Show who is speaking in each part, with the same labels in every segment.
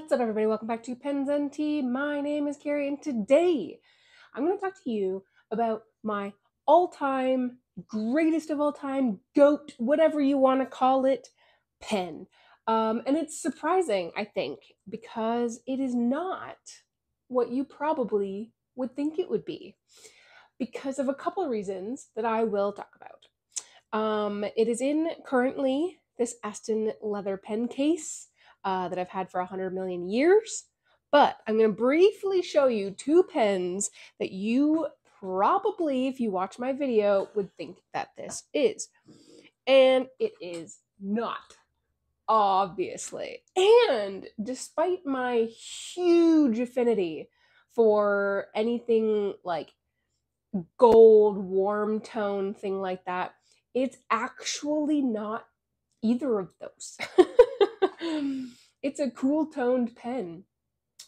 Speaker 1: What's up, everybody? Welcome back to Pens and Tea. My name is Carrie, and today I'm going to talk to you about my all-time, greatest of all time, GOAT, whatever you want to call it, pen. And it's surprising, I think, because it is not what you probably would think it would be, because of a couple of reasons that I will talk about. It is in currently this Aston leather pen case that I've had for 100 million years. But I'm going to briefly show you two pens that you probably, if you watch my video, would think that this is. And it is not, obviously. And despite my huge affinity for anything like gold, warm tone, thing like that, it's actually not either of those. It's a cool toned pen.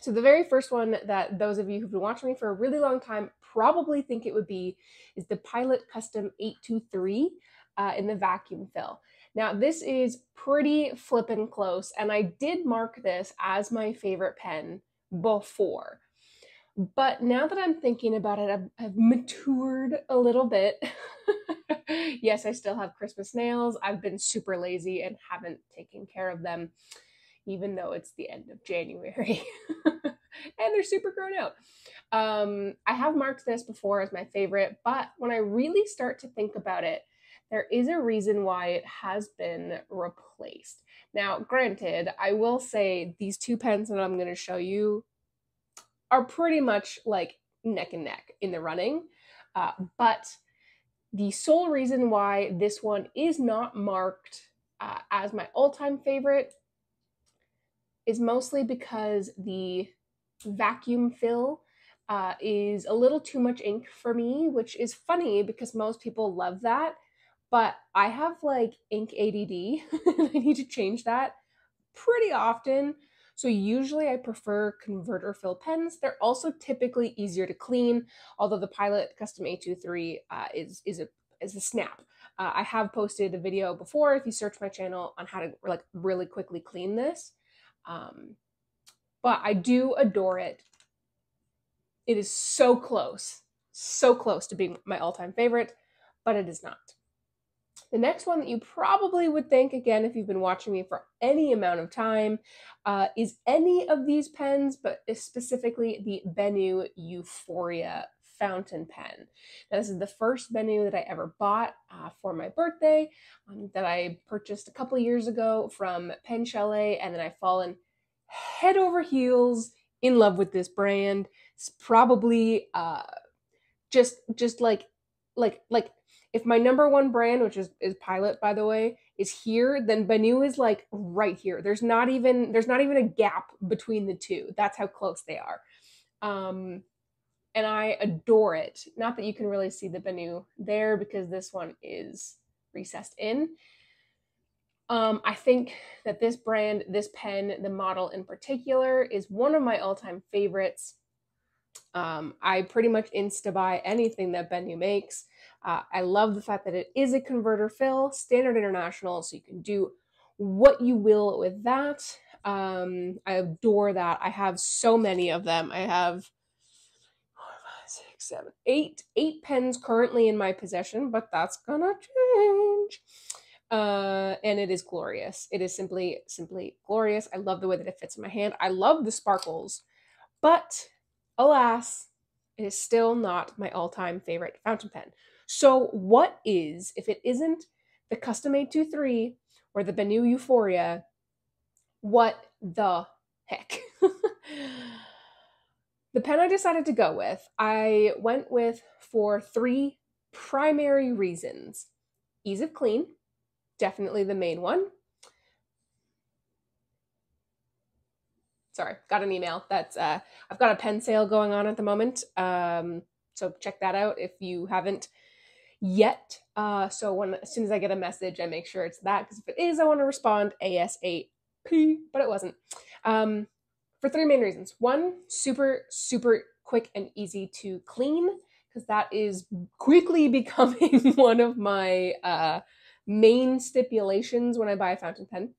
Speaker 1: So the very first one that those of you who've been watching me for a really long time probably think it would be is the Pilot Custom 823 in the vacuum fill. Now this is pretty flippin' close, and I did mark this as my favorite pen before. But now that I'm thinking about it, I've matured a little bit. Yes, I still have Christmas nails. I've been super lazy and haven't taken care of them, even though it's the end of January. And they're super grown out. I have marked this before as my favorite, but when I really start to think about it, there is a reason why it has been replaced. Now, granted, I will say these two pens that I'm going to show you are pretty much like neck and neck in the running. But the sole reason why this one is not marked as my all-time favorite is mostly because the vacuum fill is a little too much ink for me, which is funny because most people love that. But I have like ink ADD, and I need to change that pretty often. So usually I prefer converter fill pens. They're also typically easier to clean, although the Pilot Custom 823 is a snap. I have posted a video before, if you search my channel, on how to like really quickly clean this. But I do adore it. It is so close to being my all-time favorite, but it is not. The next one that you probably would think, again, if you've been watching me for any amount of time, is any of these pens, but specifically the Benu Euphoria fountain pen. Now, this is the first Benu that I ever bought for my birthday, that I purchased a couple years ago from Pen Chalet, and then I've fallen head over heels in love with this brand. It's probably just like if my number one brand, which is Pilot, by the way, is here, then Benu is like right here. There's not even a gap between the two. That's how close they are. And I adore it. Not that you can really see the Benu there because this one is recessed in. I think that this brand, this pen, the model in particular, is one of my all-time favorites. I pretty much insta-buy anything that Benu makes. I love the fact that it is a converter fill, standard international, so you can do what you will with that. I adore that. I have so many of them. I have 4, 5, 6, 7, 8 pens currently in my possession, but that's gonna change. And it is glorious. It is simply glorious. I love the way that it fits in my hand. I love the sparkles, but alas, it is still not my all-time favorite fountain pen. So what is, if it isn't the Custom 823 or the Benu Euphoria, what the heck? The pen I decided to go with, I went with for 3 primary reasons. Ease of clean, definitely the main one. Sorry, got an email. That's I've got a pen sale going on at the moment. So check that out if you haven't yet. So as soon as I get a message, I make sure it's that, because if it is, I want to respond ASAP, but it wasn't. For 3 main reasons. 1, super quick and easy to clean, because that is quickly becoming one of my main stipulations when I buy a fountain pen.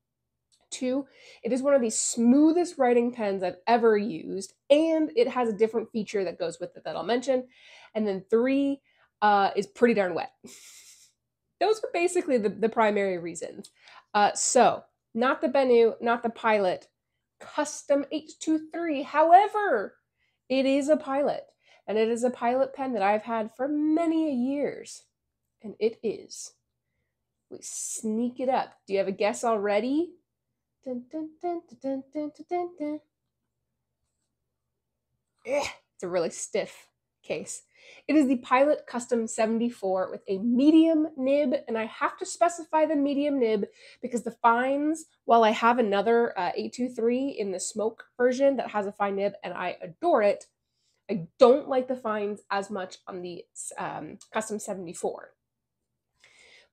Speaker 1: 2, it is one of the smoothest writing pens I've ever used, and it has a different feature that goes with it that I'll mention. And then 3 is pretty darn wet. Those are basically the primary reasons. So, not the Bennu, not the Pilot, custom H23. However, it is a Pilot, and it is a Pilot pen that I've had for many years, and it is. We sneak it up. Do you have a guess already? Dun, dun, dun, dun, dun, dun, dun, dun. It's a really stiff case. It is the Pilot Custom 74 with a medium nib, and I have to specify the medium nib because the fines, while I have another 823 in the smoke version that has a fine nib and I adore it, I don't like the fines as much on the Custom 74.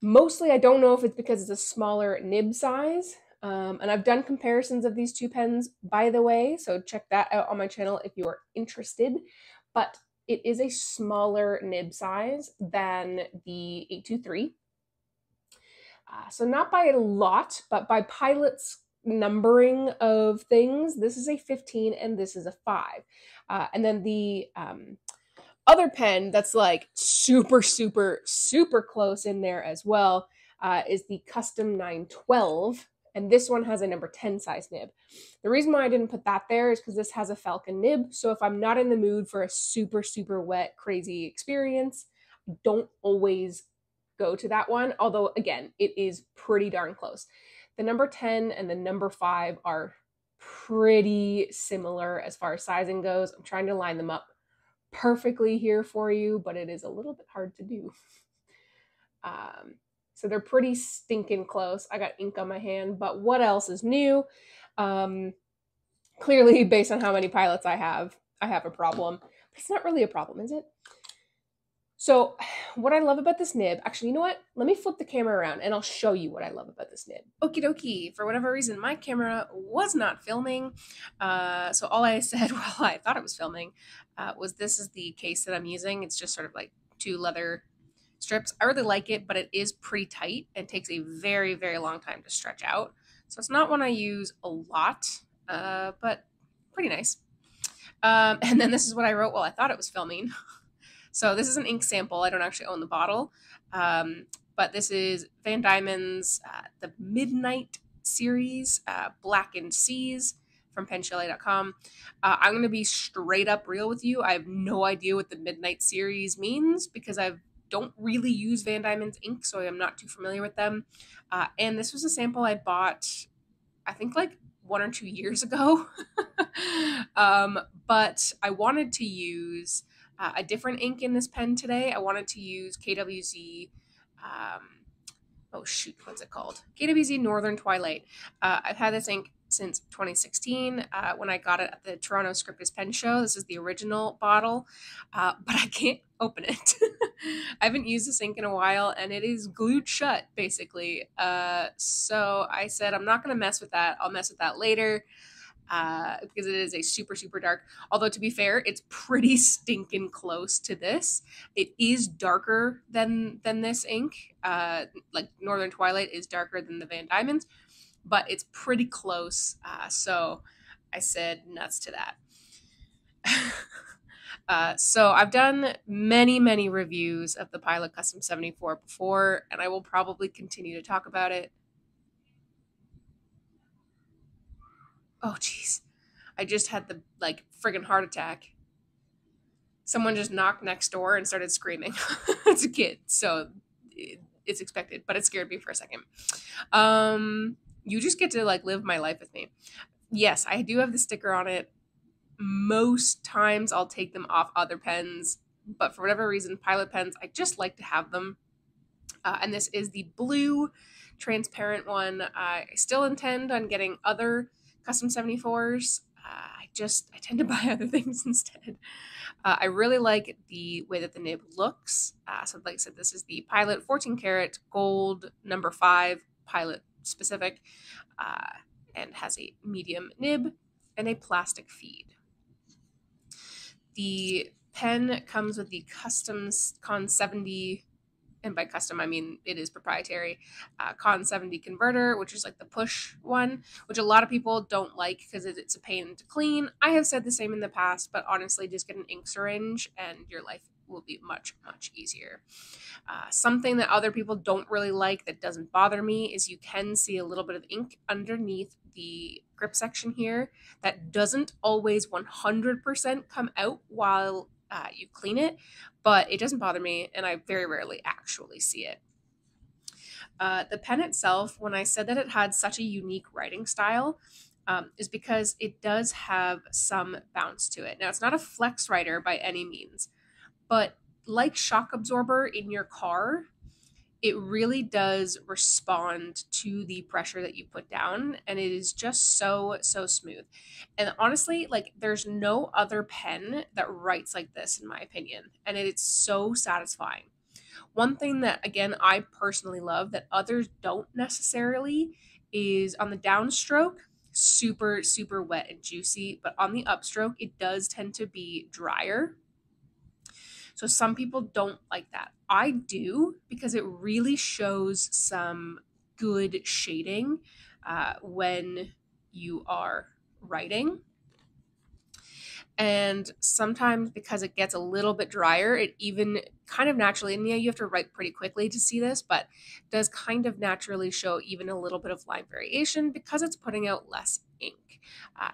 Speaker 1: Mostly, I don't know if it's because it's a smaller nib size, and I've done comparisons of these two pens, by the way, so check that out on my channel if you are interested. But it is a smaller nib size than the 823. So not by a lot, but by Pilot's numbering of things, this is a 15 and this is a 5. And then the other pen that's like super close in there as well is the Custom 912, and this one has a number 10 size nib. The reason why I didn't put that there is because this has a Falcon nib, so if I'm not in the mood for a super wet crazy experience, I don't always go to that one, although again, it is pretty darn close. The number 10 and the number 5 are pretty similar as far as sizing goes. I'm trying to line them up perfectly here for you, but it is a little bit hard to do. So they're pretty stinking close. I got ink on my hand, but what else is new? Clearly, based on how many Pilots I have a problem. But it's not really a problem, is it? So what I love about this nib, actually, you know what? Let me flip the camera around and I'll show you what I love about this nib. Okie dokie. For whatever reason, my camera was not filming. So all I said while I thought it was filming was this is the case that I'm using. It's just sort of like 2 leather strips. I really like it, but it is pretty tight and takes a very long time to stretch out. So it's not one I use a lot, but pretty nice. And then this is what I wrote while I thought it was filming. So this is an ink sample. I don't actually own the bottle, but this is Van Diemen's the Midnight series, Blackened Seas from penchalet.com. I'm going to be straight up real with you. I have no idea what the Midnight series means because I don't really use Van Diemen's ink, so I'm not too familiar with them. And this was a sample I bought, I think like 1 or 2 years ago. But I wanted to use a different ink in this pen today. I wanted to use KWZ, oh shoot, what's it called? KWZ Northern Twilight. I've had this ink since 2016 when I got it at the Toronto Scriptus Pen Show. This is the original bottle, but I can't open it. I haven't used this ink in a while and it is glued shut basically. So I said, I'm not going to mess with that. I'll mess with that later. Because it is a super dark. Although to be fair, it's pretty stinking close to this. It is darker than this ink. Like Northern Twilight is darker than the Van Diemen's, but it's pretty close. So I said nuts to that. So I've done many reviews of the Pilot Custom 74 before, and I will probably continue to talk about it. Oh, jeez. I just had the, like, friggin' heart attack. Someone just knocked next door and started screaming. It's a kid, so it's expected, but it scared me for a second. You just get to, like, live my life with me. Yes, I do have the sticker on it. Most times I'll take them off other pens, but for whatever reason, Pilot pens, I just like to have them. And this is the blue transparent one. I still intend on getting other Custom 74s. I tend to buy other things instead. I really like the way that the nib looks. So like I said, this is the Pilot 14 karat gold number 5 Pilot specific, and has a medium nib and a plastic feed. The pen comes with the Custom Con 70 and by custom I mean it is proprietary, Con 70 converter, which is like the push one, which a lot of people don't like because it's a pain to clean. I have said the same in the past, but honestly, just get an ink syringe and your life will be much, much easier. Something that other people don't really like that doesn't bother me is you can see a little bit of ink underneath the grip section here that doesn't always 100% come out while you clean it, but it doesn't bother me, and I very rarely actually see it. The pen itself, when I said that it had such a unique writing style, is because it does have some bounce to it. Now, it's not a flex writer by any means, but like shock absorber in your car, it really does respond to the pressure that you put down, and it is just so smooth. And honestly, like there's no other pen that writes like this in my opinion, and it's so satisfying. One thing that again I personally love that others don't necessarily is on the downstroke, super wet and juicy, but on the upstroke it does tend to be drier. So some people don't like that. I do because it really shows some good shading when you are writing. And sometimes because it gets a little bit drier, it even kind of naturally, and yeah, you have to write pretty quickly to see this, but does kind of naturally show even a little bit of line variation because it's putting out less ink.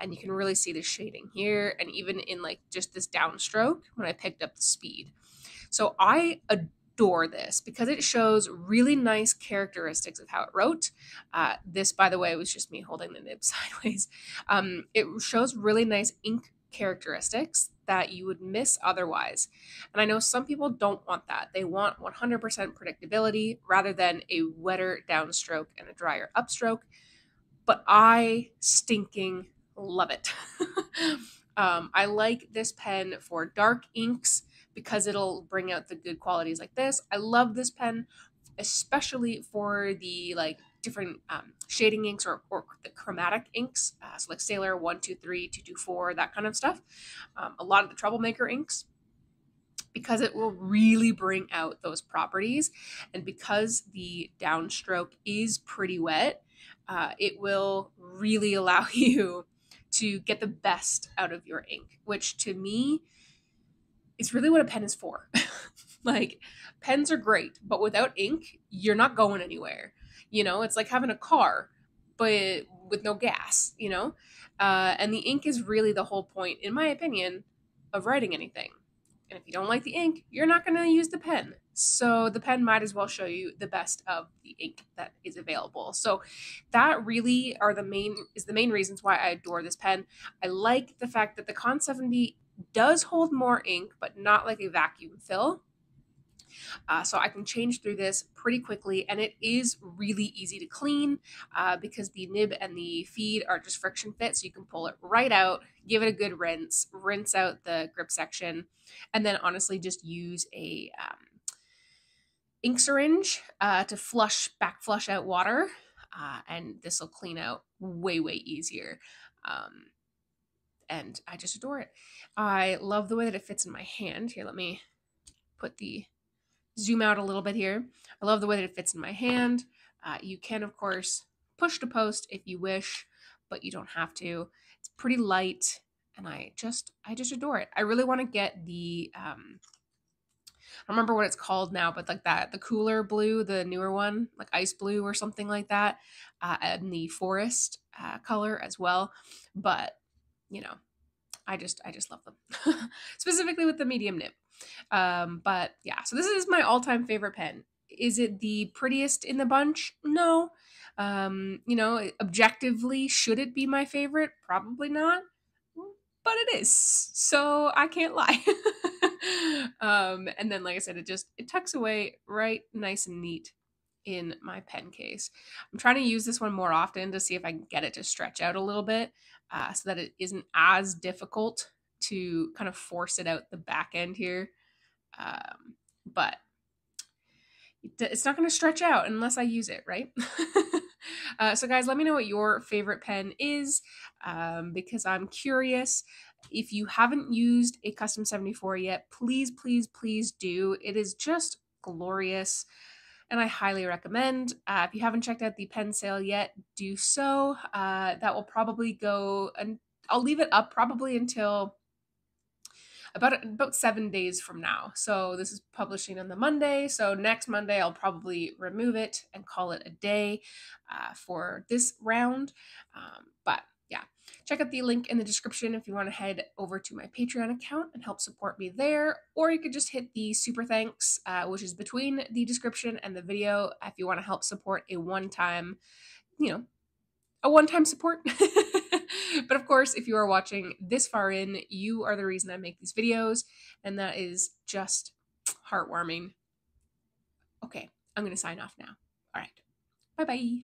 Speaker 1: And you can really see the shading here, and even in like just this downstroke when I picked up the speed. So I adore this because it shows really nice characteristics of how it wrote. This, by the way, was just me holding the nib sideways. It shows really nice ink characteristics that you would miss otherwise. And I know some people don't want that. They want 100% predictability rather than a wetter downstroke and a drier upstroke. But I stinking love it. I like this pen for dark inks because it'll bring out the good qualities like this. I love this pen, especially for the like different shading inks or the chromatic inks. So like Sailor 123, 224, that kind of stuff. A lot of the troublemaker inks, because it will really bring out those properties. And because the downstroke is pretty wet, it will really allow you to get the best out of your ink, which to me is really what a pen is for. Like, pens are great, but without ink, you're not going anywhere. You know, it's like having a car, but with no gas, you know? And the ink is really the whole point, in my opinion, of writing anything. And if you don't like the ink, you're not going to use the pen. So the pen might as well show you the best of the ink that is available. So that really is the main reasons why I adore this pen. I like the fact that the Con 70 does hold more ink, but not like a vacuum fill. So I can change through this pretty quickly, and it is really easy to clean because the nib and the feed are just friction fit, so you can pull it right out, give it a good rinse out the grip section, and then honestly just use a ink syringe to back flush out water, and this will clean out way easier. And I just adore it. I love the way that it fits in my hand. Here, let me zoom out a little bit here. I love the way that it fits in my hand. You can, of course, push to post if you wish, but you don't have to. It's pretty light, and I just adore it. I really want to get the I don't remember what it's called now, but like the cooler blue, the newer one, like ice blue or something like that, and the forest color as well. But you know, I just love them, specifically with the medium nib. But yeah, so this is my all-time favorite pen. Is it the prettiest in the bunch? No. You know, objectively, should it be my favorite? Probably not. But it is. So I can't lie. And then, like I said, it tucks away right nice and neat in my pen case. I'm trying to use this one more often to see if I can get it to stretch out a little bit so that it isn't as difficult to kind of force it out the back end here. But it's not going to stretch out unless I use it, right? So guys, let me know what your favorite pen is because I'm curious. If you haven't used a Custom 74 yet, please do. It is just glorious, and I highly recommend. If you haven't checked out the pen sale yet, do so. That will probably go, and I'll leave it up probably until about 7 days from now. So this is publishing on the Monday. So next Monday, I'll probably remove it and call it a day for this round. But yeah, check out the link in the description if you want to head over to my Patreon account and help support me there. Or you could just hit the super thanks, which is between the description and the video, if you want to help support a one-time, a one-time support. But of course, if you are watching this far in, you are the reason I make these videos, and that is just heartwarming. Okay, I'm going to sign off now. All right. Bye-bye.